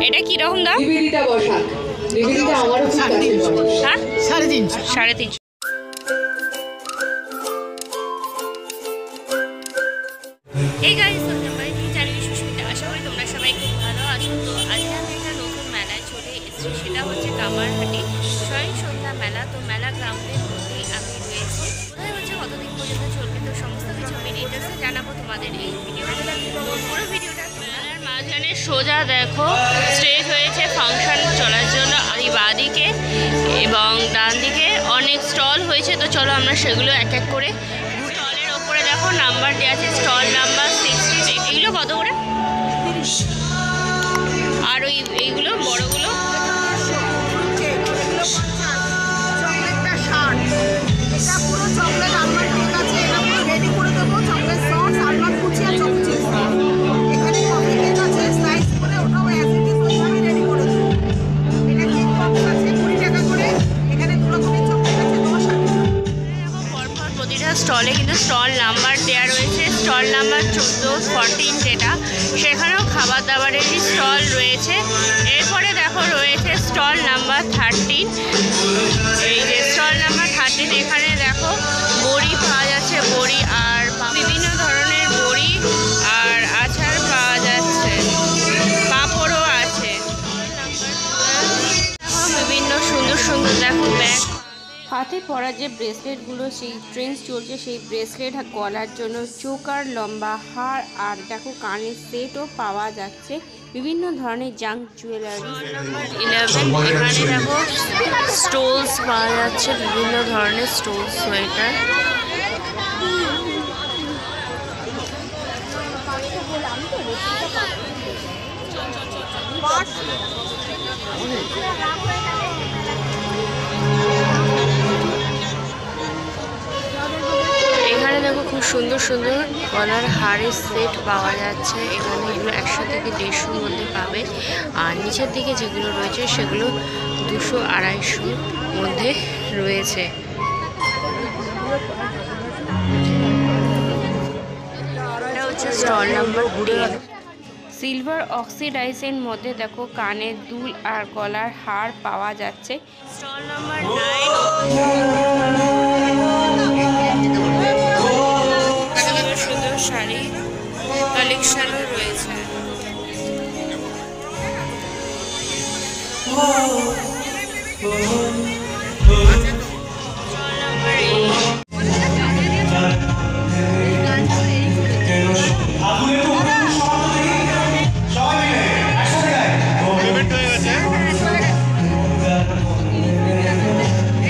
এটা কি রকম দাম? নিবেদিতা বসাক, নিবেদিতা আমারও খুব কাছের মানুষ। হ্যাঁ 350 350। এই গাইস তোমরা জানি সুস্মিতা, আশা করি তোমরা সবাই খুব ভালো আছো। তো আজকে আমি একটা নতুন মেলায় চলে এসেছি, সেটা হচ্ছে কামারহাটি স্বয়ং সন্ধ্যা মেলা। তো মেলা গ্রাউন্ডের মধ্যেই আমি রয়েছি। কোথায় হচ্ছে, কতদিন পর্যন্ত চলবে, তো সমস্ত কিছু আমি ডিটেলসে জানাবো তোমাদের এই ভিডিওটা। পুরো ভিডিওটা মেলার মাঝখানে সোজা দেখো স্টেজ হয়েছে ফাংশন চলার জন্য। এই বাঁদিকে এবং ডান দিকে অনেক স্টল হয়েছে। তো চলো আমরা সেগুলো এক এক করে। স্টলের ওপরে দেখো নাম্বার দেওয়া আছে, স্টল নাম্বার 60। এগুলো কত করে? আর এইগুলো বড়গুলো স্টলে কিন্তু স্টল নাম্বার দেওয়া রয়েছে। স্টল নাম্বার 14 যেটা, সেখানেও খাবার দাবারেরই স্টল রয়েছে। এরপরে দেখো রয়েছে স্টল নাম্বার 13। এই যে স্টল নাম্বার 13, এখানে দেখো বড়ি পাওয়া যাচ্ছে, বড়ি আর বিভিন্ন ধরনের বড়ি আর আচার পাওয়া যাচ্ছে, পাঁপড়ও আছে। বিভিন্ন সুন্দর সুন্দর দেখো ব্যাগ, হাতে পরা যে ব্রেসলেটগুলো, সেই ট্রেন্ডস চলছে, সেই ব্রেসলেট গলার জন্য, চোকার, লম্বা হার আর দেখো কানের সেটও পাওয়া যাচ্ছে। বিভিন্ন ধরনের জাঙ্ক জুয়েলারি। 11 এখানে দেখো স্টোলস পাওয়া যাচ্ছে, বিভিন্ন ধরনের স্টোল, সোয়েটার। এখানে দেখো খুব সুন্দর সুন্দর গলার হারের সেট পাওয়া যাচ্ছে। এখানে এগুলো 100 থেকে 150-র মধ্যে পাবে। আর নিচের দিকে যেগুলো রয়েছে সেগুলো 200-250 মধ্যে রয়েছে। এটা হচ্ছে স্টল নাম্বার 10। সিলভার অক্সিডাইজের মধ্যে দেখো কানের দুল আর গলার হার পাওয়া যাচ্ছে। Stall number 9। সুন্দর শাড়ি কালেকশনও রয়েছে।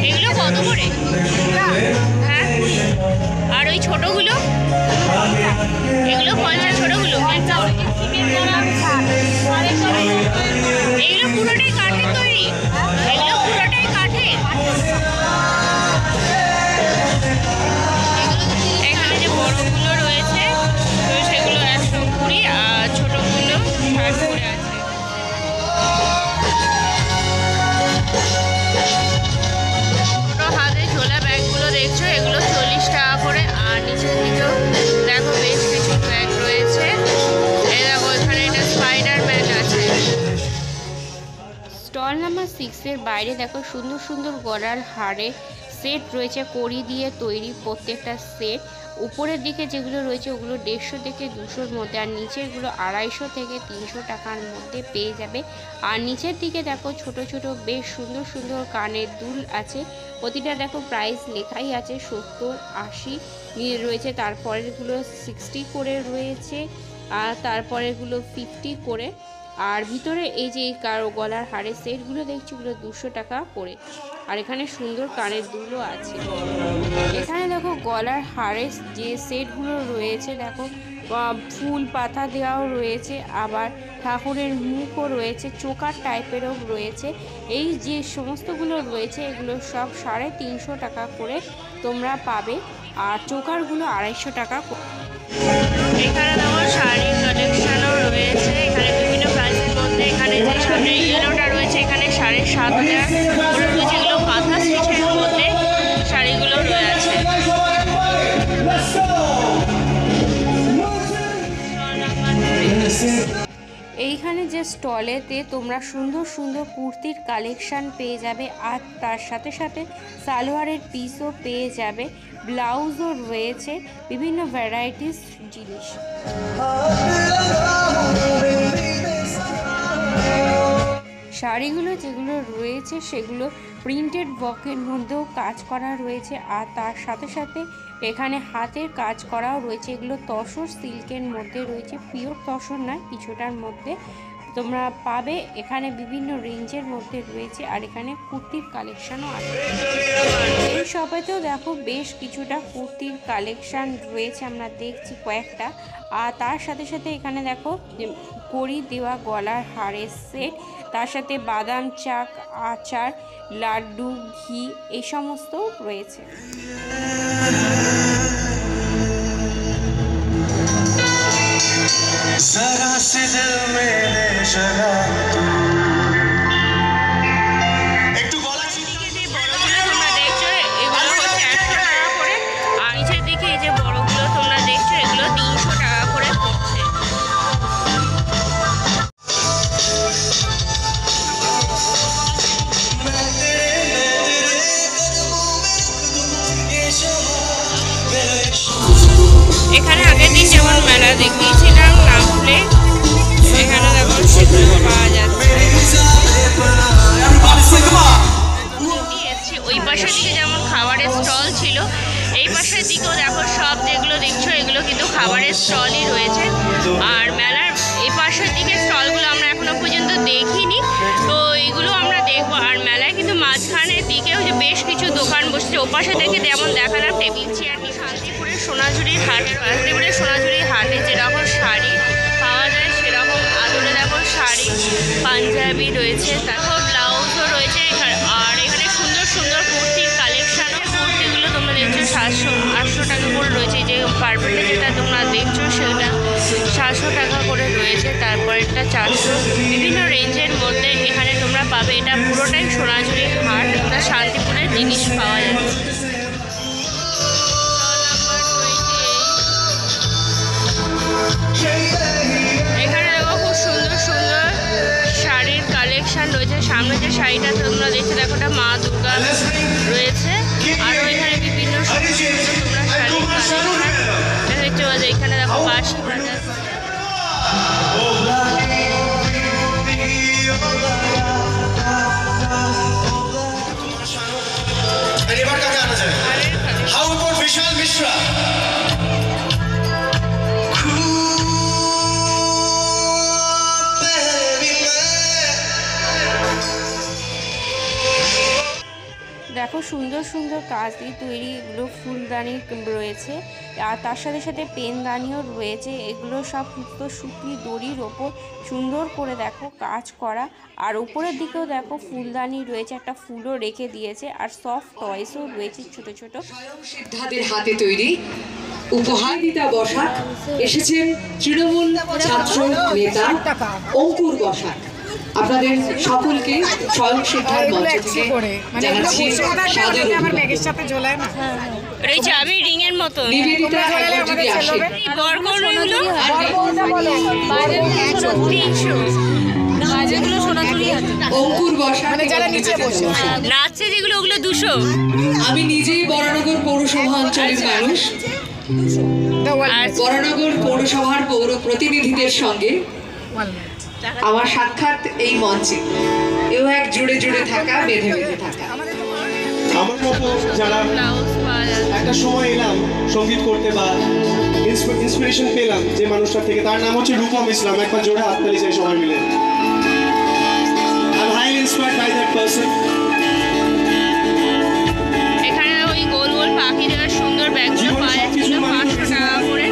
এগুলো কত করে? হ্যাঁ, আর ওই ছোটগুলো এগুলো 50, ছোটগুলো এগুলো পুরোটাই কাঠের তৈরি, এগুলো পুরোটাই কাঠের। এখানে যে বড়গুলো রয়েছে তো সেগুলো 120 আর ছোটগুলো 60 করে আছে। ছোটো হাতে ঝোলা ব্যাগগুলো দেখছো, এগুলো 40 টাকা করে। আর নিচের দিকেও দেখো বেশ কিছু ব্যাগ রয়েছে। এই দেখো এখানে এটা স্পাইডারম্যান আছে। স্টল নাম্বার 6-এর বাইরে দেখো সুন্দর সুন্দর গলার হারে সেট রয়েছে, কড়ি দিয়ে তৈরি প্রত্যেকটা সেট। উপরের দিকে যেগুলো রয়েছে ওগুলো 150 থেকে 200-র মধ্যে, আর নিচেরগুলো 250 থেকে 300 টাকার মধ্যে পেয়ে যাবে। আর নিচের দিকে দেখো ছোট ছোট বেশ সুন্দর সুন্দর কানের দুল আছে। প্রতিটা দেখো প্রাইস লেখাই আছে, 70, 80 রয়েছে। তারপরেরগুলো 60 করে রয়েছে, আর তারপরেরগুলো 50 করে। আর ভিতরে এই যে কারো গলার হারের সেটগুলো দেখছি, ওগুলো 200 টাকা করে। আর এখানে সুন্দর কানের দুলও আছে। এখানে দেখো গলার হারের যে সেটগুলো রয়েছে, দেখো ফুল পাতা দেওয়াও রয়েছে, আবার ঠাকুরের মুখও রয়েছে, চোকার টাইপেরও রয়েছে। এই যে সমস্তগুলো রয়েছে এগুলো সব 350 টাকা করে তোমরা পাবে। আর চোকারগুলো 250 টাকা। এখানে দেখো শাড়ির কালেকশনও রয়েছে, এখানে বিভিন্ন প্রাইসের মধ্যে। এখানে যে সামনে ইয়েলোটা রয়েছে, এখানে 7,500 রয়েছে। এগুলো কাঁথা স্টিচের মধ্যে শাড়িগুলো রয়েছে। এইখানে যে স্টলেতে তোমরা সুন্দর সুন্দর কুর্তির কালেকশান পেয়ে যাবে, আর তার সাথে সাথে সালোয়ারের পিসও পেয়ে যাবে, ব্লাউজও রয়েছে, বিভিন্ন ভ্যারাইটিস জিনিস। শাড়িগুলো যেগুলো রয়েছে সেগুলো প্রিন্টেড ওয়ার্কের মধ্যেও কাজ করা রয়েছে, আর তার সাথে সাথে এখানে হাতের কাজ করাও রয়েছে। এগুলো তসর সিল্কের মধ্যে রয়েছে, পিওর তসর নয়, কিছুটার মধ্যে তোমরা পাবে। এখানে বিভিন্ন রেঞ্জের মধ্যে রয়েছে, আর এখানে কুর্তির কালেকশানও আছে। এই শপেতেও দেখো বেশ কিছুটা কুর্তির কালেকশান রয়েছে, আমরা দেখছি কয়েকটা। আর তার সাথে সাথে এখানে দেখো কড়ি দেওয়া গলার হারের সেট, তার সাথে বাদাম চাক, আচার, লাড্ডু, ঘি এই সমস্ত রয়েছে। এখানে আগের দিন যেমন মেলা দেখিয়েছিলাম নামলে, এখানে দেখো সেগুলো পাওয়া যাচ্ছে। ওই পাশের দিকে যেমন খাবারের স্টল ছিল, এই পাশের দিকেও দেখো সব যেগুলো দেখছো এগুলো কিন্তু খাবারের স্টলই রয়েছে। আর মেলার এই পাশের দিকে স্টলগুলো আমরা এখনো পর্যন্ত দেখিনি, তো এইগুলো আমরা দেখবো। আর মেলায় কিন্তু মাঝখানের দিকেও যে বেশ কিছু দোকান বসছে, ওপাশে দেখে যেমন দেখালাম টেবিল চেয়ার। শান্তিপুরের সোনাঝুরির হাটে যেরকম শাড়ি পাওয়া যায় সেরকম আদলে দেখো শাড়ি, পাঞ্জাবি রয়েছে, তারপর ব্লাউজও রয়েছে। আর এখানে সুন্দর সুন্দর কুর্তির কালেকশানও, কুর্তিগুলো তোমরা দেখছো 700-800 টাকা করে রয়েছে। যে পার্পেলটা যেটা তোমরা দেখছো সেটা 700 টাকা করে রয়েছে, তারপরেরটা 400, বিভিন্ন রেঞ্জের মধ্যে এখানে তোমরা পাবে। এটা পুরোটাই সোনাঝুরির হাট, এটা শান্তিপুরের জিনিস পাওয়া যাচ্ছে। এখানে দেখো খুব সুন্দর সুন্দর শাড়ির কালেকশন রয়েছে। সামনে যে শাড়িটা তোমরা দেখছো দেখো ওটা মা দুর্গা রয়েছে, আরও এখানে বিভিন্ন সুন্দর সুন্দর তোমরা শাড়ির কালেকশন দেখতে পাচ্ছ। এখানে দেখো বাঁশি বাজাচ্ছে। দেখো সুন্দর সুন্দর কাজ দিয়ে তৈরি এগুলো ফুলদানি রয়েছে, আর তার সাথে সাথে পেনদানিও রয়েছে। এগুলো সব সুতি দড়ির ওপর সুন্দর করে দেখো কাজ করা, আর উপরের দিকেও দেখো ফুলদানি রয়েছে, একটা ফুলও রেখে দিয়েছে, আর সফট টয়েসও রয়েছে ছোট ছোট। সিদ্ধাদের হাতে তৈরি উপহার দিতা বসাক এসেছেন তৃণমূল ছাত্র নেতা অঙ্কুর বসাক। আপনাদের সকলকে স্বয়ং সিদ্ধার মঞ্চ থেকে জানাচ্ছি সাদর আমি রিং এর মতো নিবেদিতা একবার যদি আসেন। অঙ্কুর বসাক নাচছে যেগুলো ওগুলো 200। আমি নিজেই বরানগর পৌরসভা অঞ্চলের মানুষ, বরানগর পৌরসভার পৌর প্রতিনিধিদের সঙ্গে আমার সাক্ষাৎ এই মঞ্চে। এও এক জুড়ে জুড়ে থাকা, বেঁধে বেঁধে থাকা। আমার মতো যারা একটা সময় এলাম সঙ্গীত করতে বা ইন্সপিরেশন পেলাম যে মানুষটার থেকে, তার নাম হচ্ছে রূপম ইসলাম। একবার জোরে হাততালি চাই সবাই মিলে। I'm highly inspired by that person. এখানে ওই গোল গোল পাখি দেওয়ার সুন্দর ব্যাগগুলো পাওয়া যাচ্ছে 500 টাকা করে।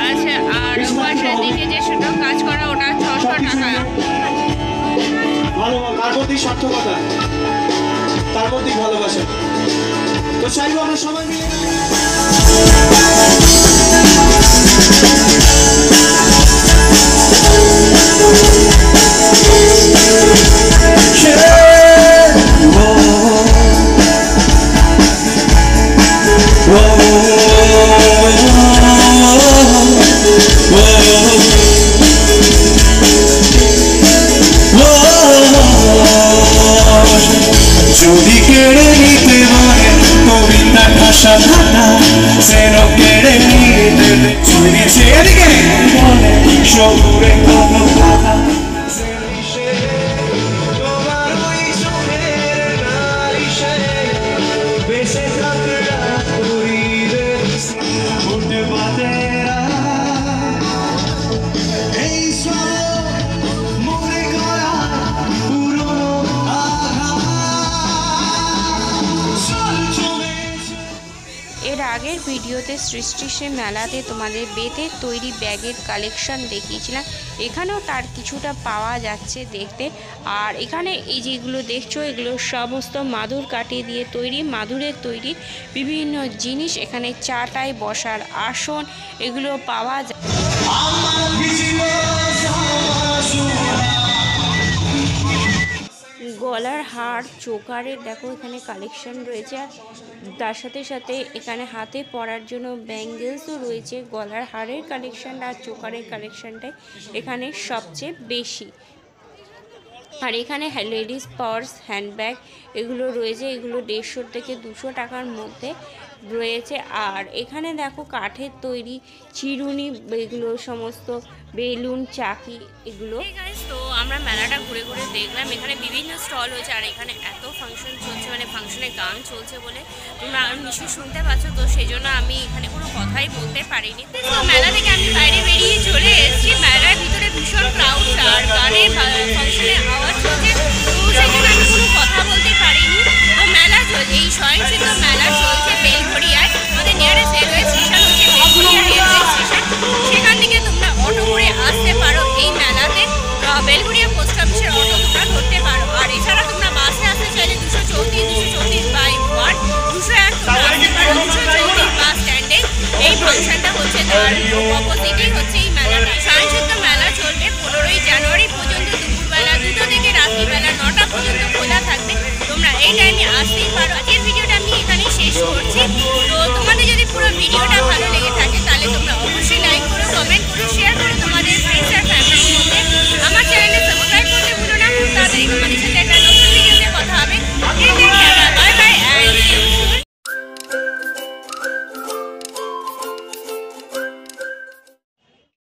আচ্ছা, আর পাশের দিকে যে সেটা কাজ করা ওটা 600 টাকা। ভালো, তার মধ্যেই সার্থকতা, তার মধ্যেই ভালোবাসা। তো চাইবো আমরা সবাই মিলে সাধারণ যেন কেড়ে নিতে চলেছে এদিকে বলে শহুরে কোনো কথা তোমার ওই চোখের নালিশে বেঁচে থাকরা করিবে উঠে বাতেরা এই সব মনে করা পুরনো এর আগের ভিডিওতে সৃষ্টি সে মেলাতে তোমাদের বেতের তৈরি ব্যাগের কালেকশন দেখিয়েছিলাম, এখানেও তার কিছুটা পাওয়া যাচ্ছে দেখতে। আর এখানে এই যেগুলো দেখছো এগুলো সমস্ত মাদুর কাঠি দিয়ে তৈরি, মাদুরের তৈরি বিভিন্ন জিনিস। এখানে চাটাই বসার আসন এগুলো পাওয়া যায়। গলার হার, চোকারের দেখো এখানে কালেকশন রয়েছে। আর তার সাথে সাথে এখানে হাতে পরার জন্য ব্যাঙ্গেলসও রয়েছে। গলার হারের কালেকশনটা আর চোকারের কালেকশনটাই এখানে সবচেয়ে বেশি। আর এখানে লেডিস পার্স, হ্যান্ডব্যাগ এগুলো রয়েছে, এগুলো 150 থেকে 200 টাকার মধ্যে রয়েছে। আর এখানে দেখো কাঠের তৈরি চিরুনি, এগুলো সমস্ত বেলুন, চাকি এগুলো। তো আমরা মেলাটা ঘুরে ঘুরে দেখলাম, এখানে বিভিন্ন স্টল হয়েছে। আর এখানে এত ফাংশন চলছে, মানে ফাংশনে গান চলছে বলে তোমরা নিশ্চয়ই শুনতে পাচ্ছ, তো সেই জন্য আমি এখানে কোনো কথাই বলতে পারিনি। তো মেলা থেকে আমি বাইরে বেরিয়ে চলে এসেছি। মেলার ভিতরে ভীষণ ক্রাউড আর গানের ফাংশনে আওয়াজ চলছে, তো সেই জন্য আমি কোনো কথা বলতে পারিনি। তো মেলা এই স্বয়ংসিদ্ধ মেলা চলছে বেলঘড়িয়ায়। আমাদের নিয়ারেস্ট রেলওয়ে স্টেশন হচ্ছে বেলঘড়িয়া রেলওয়ে স্টেশন, সেখান থেকে তোমরা অটো করে আসতে পারো এই মেলাতে। বেলঘড়িয়া পোস্ট অফিসের অটো তোমরা ধরতে পারো। আর এছাড়া তোমরা বাসে আসতে চাইলে 234/1 201 তোমরা আসতে পারো। 234 বাস স্ট্যান্ডে এই ফাংশনটা হচ্ছে, তার অপোজিটেই হচ্ছে এই মেলাটা। স্বয়ংসিদ্ধ মেলা চলবে 15ই জানুয়ারি পর্যন্ত।